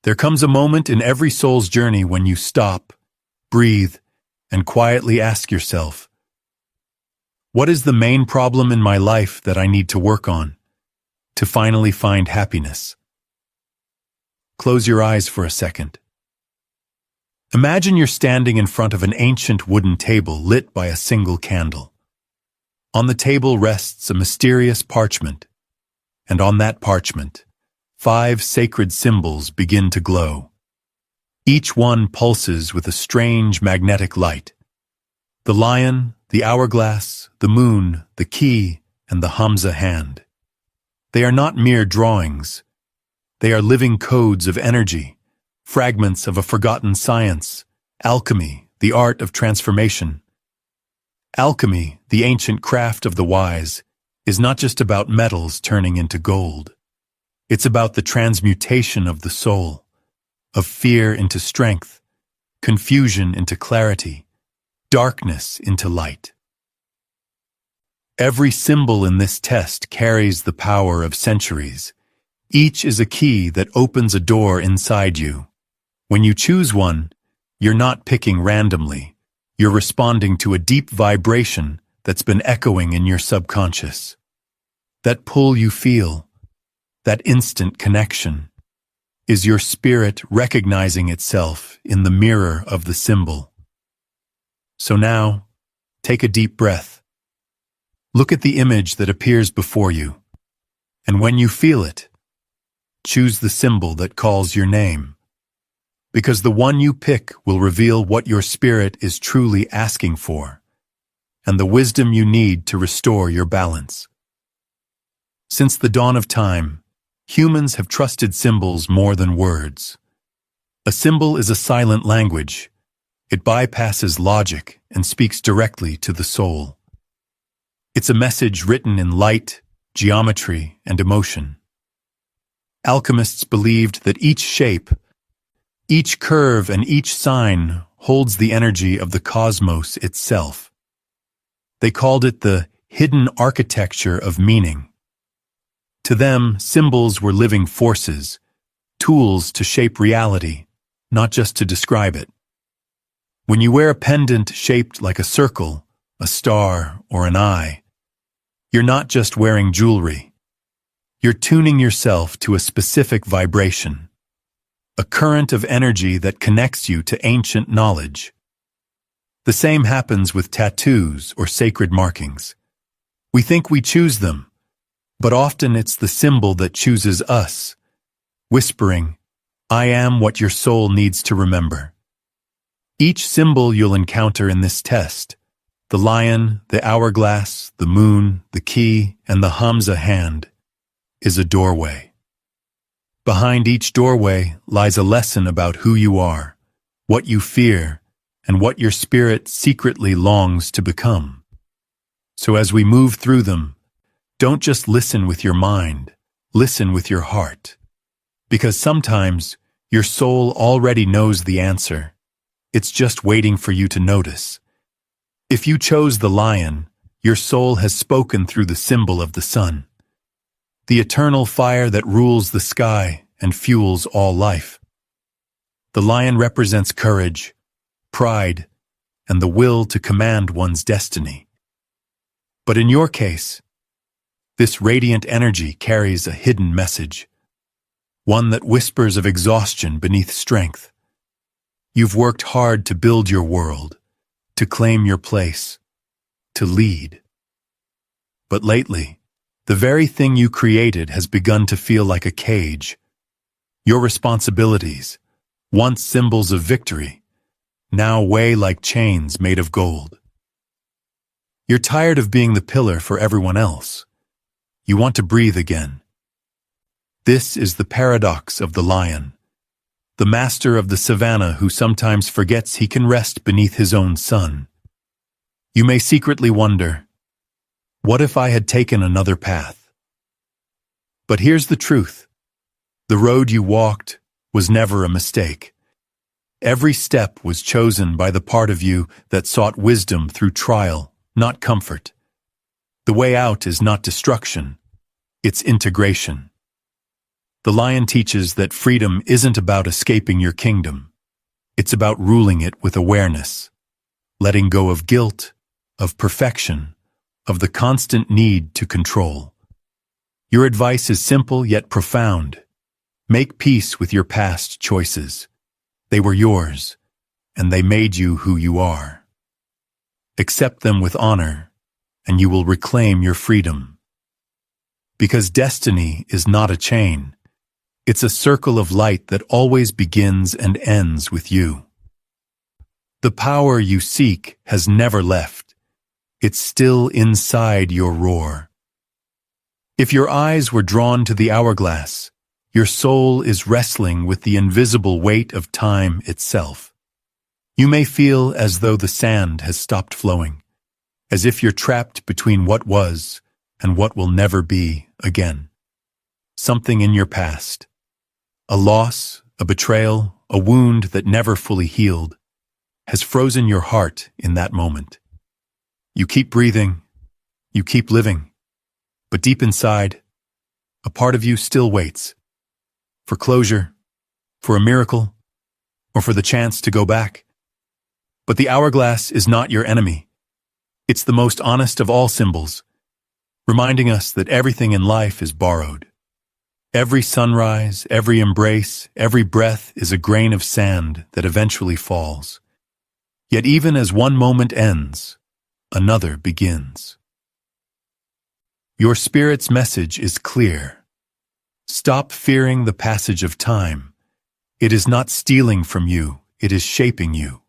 There comes a moment in every soul's journey when you stop, breathe, and quietly ask yourself, what is the main problem in my life that I need to work on to finally find happiness? Close your eyes for a second. Imagine you're standing in front of an ancient wooden table lit by a single candle. On the table rests a mysterious parchment, and on that parchment, 5 sacred symbols begin to glow. Each one pulses with a strange magnetic light. The lion, the hourglass, the moon, the key, and the Hamza Hand. They are not mere drawings. They are living codes of energy, fragments of a forgotten science, alchemy, the art of transformation. Alchemy, the ancient craft of the wise, is not just about metals turning into gold. It's about the transmutation of the soul, of fear into strength, confusion into clarity, darkness into light. Every symbol in this test carries the power of centuries. Each is a key that opens a door inside you. When you choose one, you're not picking randomly. You're responding to a deep vibration that's been echoing in your subconscious. That pull you feel, that instant connection, is your spirit recognizing itself in the mirror of the symbol. So now, take a deep breath. Look at the image that appears before you, and when you feel it, choose the symbol that calls your name, because the one you pick will reveal what your spirit is truly asking for, and the wisdom you need to restore your balance. Since the dawn of time, humans have trusted symbols more than words. A symbol is a silent language. It bypasses logic and speaks directly to the soul. It's a message written in light, geometry, and emotion. Alchemists believed that each shape, each curve, and each sign holds the energy of the cosmos itself. They called it the hidden architecture of meaning. To them, symbols were living forces, tools to shape reality, not just to describe it. When you wear a pendant shaped like a circle, a star, or an eye, you're not just wearing jewelry. You're tuning yourself to a specific vibration, a current of energy that connects you to ancient knowledge. The same happens with tattoos or sacred markings. We think we choose them, but often it's the symbol that chooses us, whispering, "I am what your soul needs to remember." Each symbol you'll encounter in this test, the lion, the hourglass, the moon, the key, and the Hamza Hand, is a doorway. Behind each doorway lies a lesson about who you are, what you fear, and what your spirit secretly longs to become. So as we move through them, don't just listen with your mind, listen with your heart. Because sometimes your soul already knows the answer. It's just waiting for you to notice. If you chose the lion, your soul has spoken through the symbol of the sun, the eternal fire that rules the sky and fuels all life. The lion represents courage, pride, and the will to command one's destiny. But in your case, this radiant energy carries a hidden message, one that whispers of exhaustion beneath strength. You've worked hard to build your world, to claim your place, to lead. But lately, the very thing you created has begun to feel like a cage. Your responsibilities, once symbols of victory, now weigh like chains made of gold. You're tired of being the pillar for everyone else. You want to breathe again. This is the paradox of the lion, the master of the savannah who sometimes forgets he can rest beneath his own sun. You may secretly wonder, what if I had taken another path? But here's the truth. The road you walked was never a mistake. Every step was chosen by the part of you that sought wisdom through trial, not comfort. The way out is not destruction, it's integration. The lion teaches that freedom isn't about escaping your kingdom. It's about ruling it with awareness, letting go of guilt, of perfection, of the constant need to control. Your advice is simple yet profound. Make peace with your past choices. They were yours, and they made you who you are. Accept them with honor, and you will reclaim your freedom. Because destiny is not a chain. It's a circle of light that always begins and ends with you. The power you seek has never left. It's still inside your roar. If your eyes were drawn to the hourglass, your soul is wrestling with the invisible weight of time itself. You may feel as though the sand has stopped flowing, as if you're trapped between what was and what will never be again. Something in your past, a loss, a betrayal, a wound that never fully healed, has frozen your heart in that moment. You keep breathing, you keep living, but deep inside, a part of you still waits. For closure, for a miracle, or for the chance to go back. But the hourglass is not your enemy. It's the most honest of all symbols, reminding us that everything in life is borrowed. Every sunrise, every embrace, every breath is a grain of sand that eventually falls. Yet even as one moment ends, another begins. Your spirit's message is clear. Stop fearing the passage of time. It is not stealing from you, it is shaping you.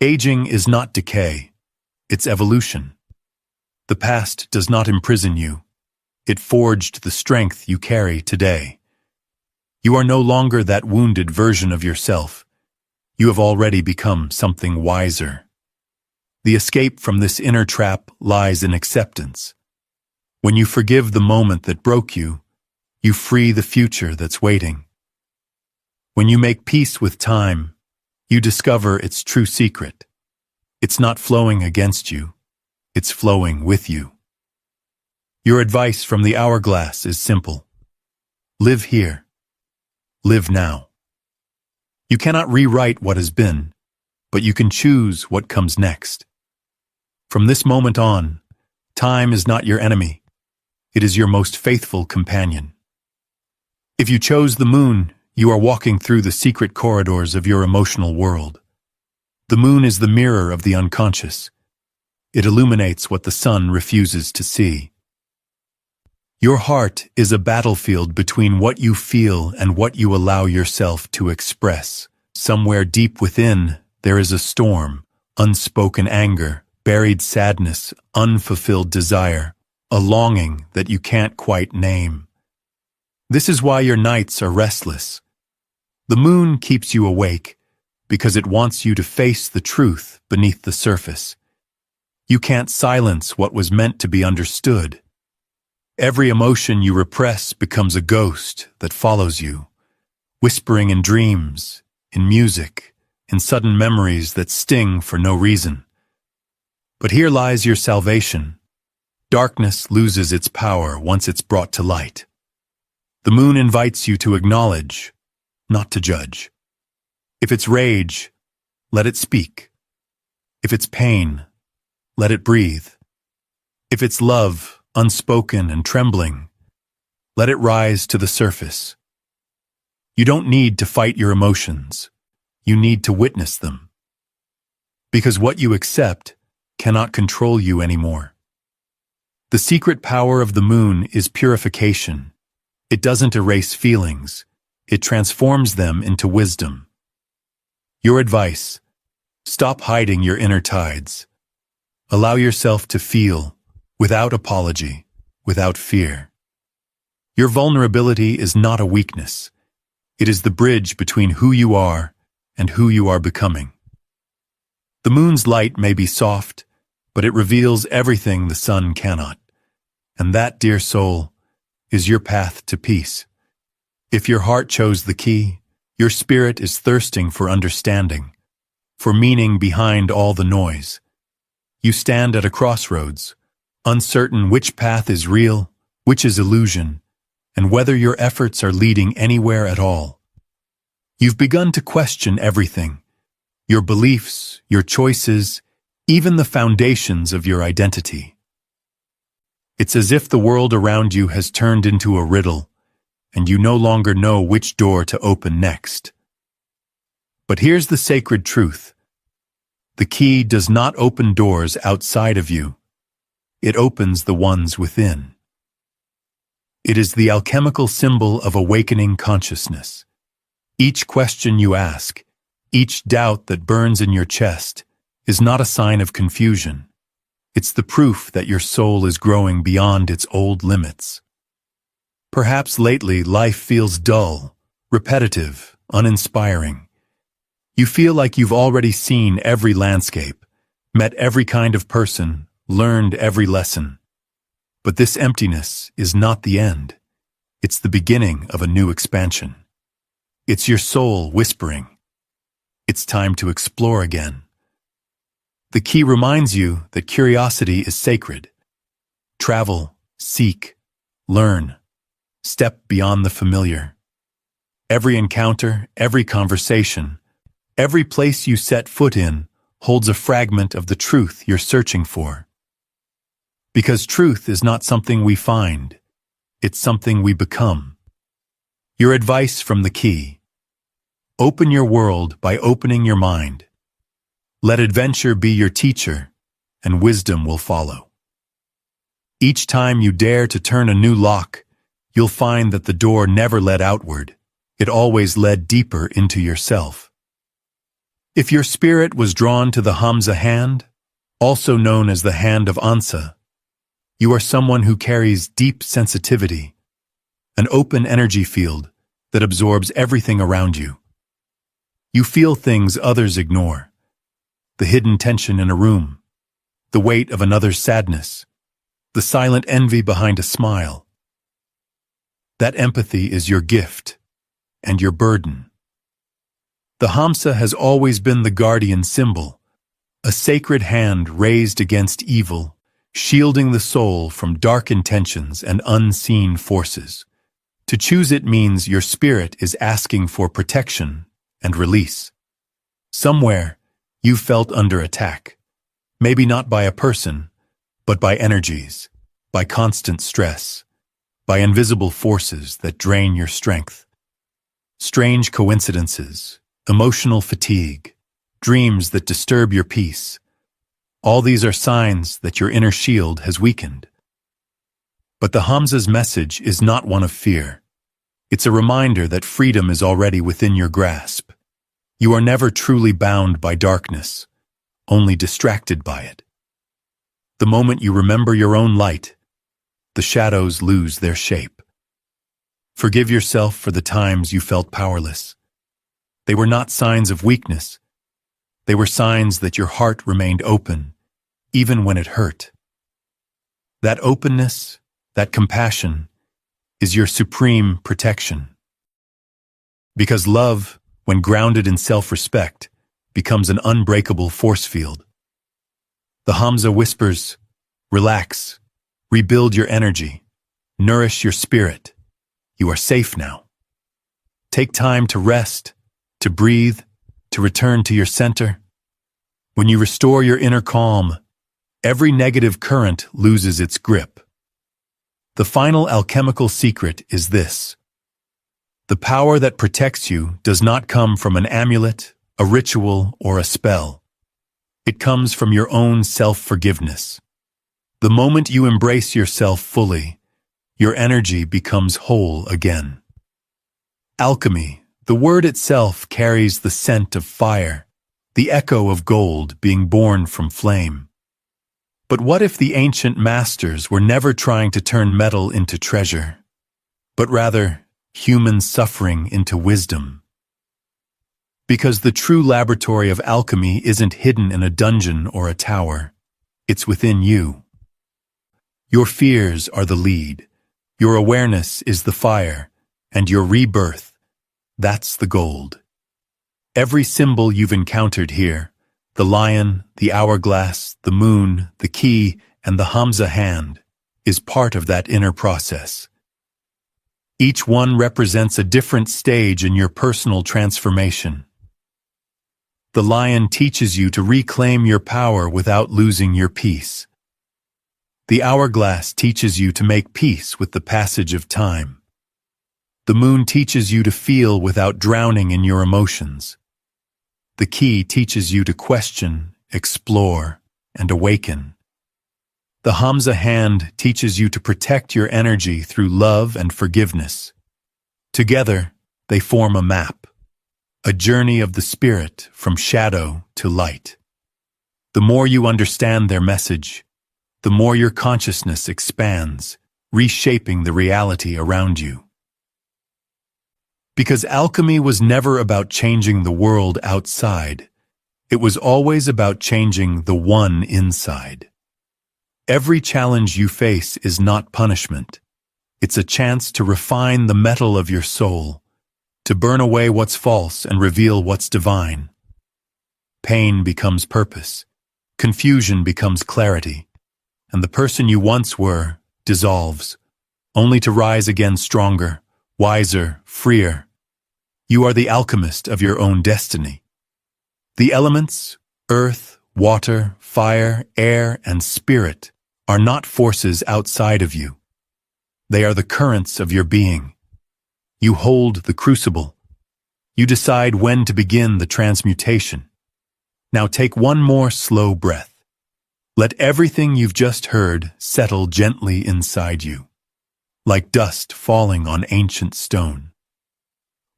Aging is not decay, it's evolution. The past does not imprison you. It forged the strength you carry today. You are no longer that wounded version of yourself. You have already become something wiser. The escape from this inner trap lies in acceptance. When you forgive the moment that broke you, you free the future that's waiting. When you make peace with time, you discover its true secret. It's not flowing against you, it's flowing with you. Your advice from the hourglass is simple. Live here. Live now. You cannot rewrite what has been, but you can choose what comes next. From this moment on, time is not your enemy. It is your most faithful companion. If you chose the moon, you are walking through the secret corridors of your emotional world. The moon is the mirror of the unconscious. It illuminates what the sun refuses to see. Your heart is a battlefield between what you feel and what you allow yourself to express. Somewhere deep within, there is a storm, unspoken anger, buried sadness, unfulfilled desire, a longing that you can't quite name. This is why your nights are restless. The moon keeps you awake because it wants you to face the truth beneath the surface. You can't silence what was meant to be understood. Every emotion you repress becomes a ghost that follows you, whispering in dreams, in music, in sudden memories that sting for no reason. But here lies your salvation. Darkness loses its power once it's brought to light. The moon invites you to acknowledge, not to judge. If it's rage, let it speak. If it's pain, let it breathe. If it's love, unspoken and trembling, let it rise to the surface. You don't need to fight your emotions. You need to witness them. Because what you accept cannot control you anymore. The secret power of the moon is purification. It doesn't erase feelings. It transforms them into wisdom. Your advice: stop hiding your inner tides. Allow yourself to feel, without apology, without fear. Your vulnerability is not a weakness. It is the bridge between who you are and who you are becoming. The moon's light may be soft, but it reveals everything the sun cannot. And that, dear soul, is your path to peace. If your heart chose the key, your spirit is thirsting for understanding, for meaning behind all the noise. You stand at a crossroads, uncertain which path is real, which is illusion, and whether your efforts are leading anywhere at all. You've begun to question everything: your beliefs, your choices, even the foundations of your identity. It's as if the world around you has turned into a riddle, and you no longer know which door to open next. But here's the sacred truth. The key does not open doors outside of you. It opens the ones within. It is the alchemical symbol of awakening consciousness. Each question you ask, each doubt that burns in your chest, is not a sign of confusion. It's the proof that your soul is growing beyond its old limits. Perhaps lately life feels dull, repetitive, uninspiring. You feel like you've already seen every landscape, met every kind of person, learned every lesson. But this emptiness is not the end. It's the beginning of a new expansion. It's your soul whispering, "It's time to explore again." The key reminds you that curiosity is sacred. Travel, seek, learn, step beyond the familiar. Every encounter, every conversation, every place you set foot in holds a fragment of the truth you're searching for. Because truth is not something we find, it's something we become. Your advice from the key: open your world by opening your mind. Let adventure be your teacher, and wisdom will follow. Each time you dare to turn a new lock, you'll find that the door never led outward. It always led deeper into yourself. If your spirit was drawn to the Hamza Hand, also known as the Hand of Ansa, you are someone who carries deep sensitivity, an open energy field that absorbs everything around you. You feel things others ignore: the hidden tension in a room, the weight of another's sadness, the silent envy behind a smile. That empathy is your gift and your burden. The Hamsa has always been the guardian symbol, a sacred hand raised against evil, shielding the soul from dark intentions and unseen forces. To choose it means your spirit is asking for protection and release. Somewhere, you felt under attack, maybe not by a person, but by energies, by constant stress, by invisible forces that drain your strength. Strange coincidences, emotional fatigue, dreams that disturb your peace. All these are signs that your inner shield has weakened. But the Hamza's message is not one of fear. It's a reminder that freedom is already within your grasp. You are never truly bound by darkness, only distracted by it. The moment you remember your own light, the shadows lose their shape. Forgive yourself for the times you felt powerless. They were not signs of weakness. They were signs that your heart remained open, even when it hurt. That openness, that compassion, is your supreme protection. Because love, when grounded in self-respect, becomes an unbreakable force field. The Hamza whispers, "Relax, rebuild your energy, nourish your spirit. You are safe now." Take time to rest, to breathe, to return to your center. When you restore your inner calm, every negative current loses its grip. The final alchemical secret is this: the power that protects you does not come from an amulet, a ritual, or a spell. It comes from your own self-forgiveness. The moment you embrace yourself fully, your energy becomes whole again. Alchemy, the word itself, carries the scent of fire, the echo of gold being born from flame. But what if the ancient masters were never trying to turn metal into treasure, but rather human suffering into wisdom? Because the true laboratory of alchemy isn't hidden in a dungeon or a tower. It's within you. Your fears are the lead, your awareness is the fire, and your rebirth, that's the gold. Every symbol you've encountered here, the lion, the hourglass, the moon, the key, and the Hamza hand, is part of that inner process. Each one represents a different stage in your personal transformation. The lion teaches you to reclaim your power without losing your peace. The hourglass teaches you to make peace with the passage of time. The moon teaches you to feel without drowning in your emotions. The key teaches you to question, explore, and awaken. The Hamza Hand teaches you to protect your energy through love and forgiveness. Together, they form a map, a journey of the spirit from shadow to light. The more you understand their message, the more your consciousness expands, reshaping the reality around you. Because alchemy was never about changing the world outside, it was always about changing the one inside. Every challenge you face is not punishment. It's a chance to refine the metal of your soul, to burn away what's false and reveal what's divine. Pain becomes purpose, confusion becomes clarity, and the person you once were dissolves, only to rise again stronger, wiser, freer. You are the alchemist of your own destiny. The elements, earth, water, fire, air, and spirit, are not forces outside of you. They are the currents of your being. You hold the crucible. You decide when to begin the transmutation. Now take one more slow breath. Let everything you've just heard settle gently inside you, like dust falling on ancient stone.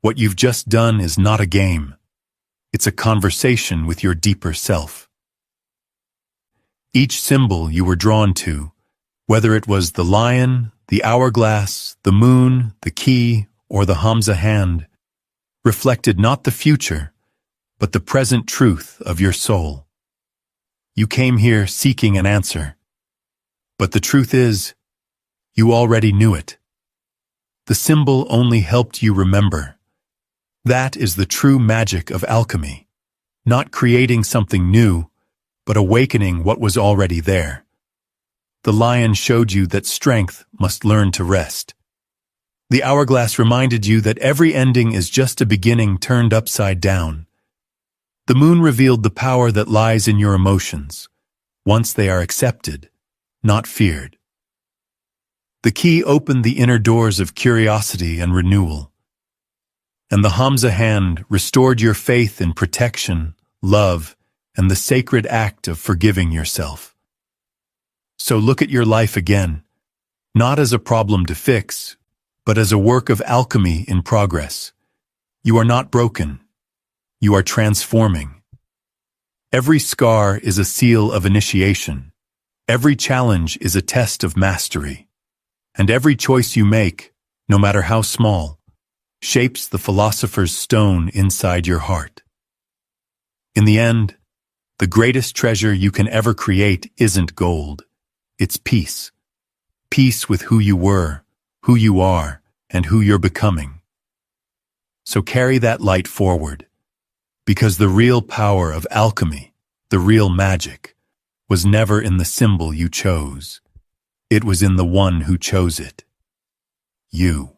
What you've just done is not a game. It's a conversation with your deeper self. Each symbol you were drawn to, whether it was the lion, the hourglass, the moon, the key, or the Hamza Hand, reflected not the future, but the present truth of your soul. You came here seeking an answer, but the truth is, you already knew it. The symbol only helped you remember. That is the true magic of alchemy, not creating something new, but awakening what was already there. The lion showed you that strength must learn to rest. The hourglass reminded you that every ending is just a beginning turned upside down. The moon revealed the power that lies in your emotions, once they are accepted, not feared. The key opened the inner doors of curiosity and renewal. And the Hamza Hand restored your faith in protection, love, and the sacred act of forgiving yourself. So look at your life again, not as a problem to fix, but as a work of alchemy in progress. You are not broken. You are transforming. Every scar is a seal of initiation. Every challenge is a test of mastery. And every choice you make, no matter how small, shapes the philosopher's stone inside your heart. In the end, the greatest treasure you can ever create isn't gold. It's peace. Peace with who you were, who you are, and who you're becoming. So carry that light forward, because the real power of alchemy, the real magic, was never in the symbol you chose. It was in the one who chose it. You.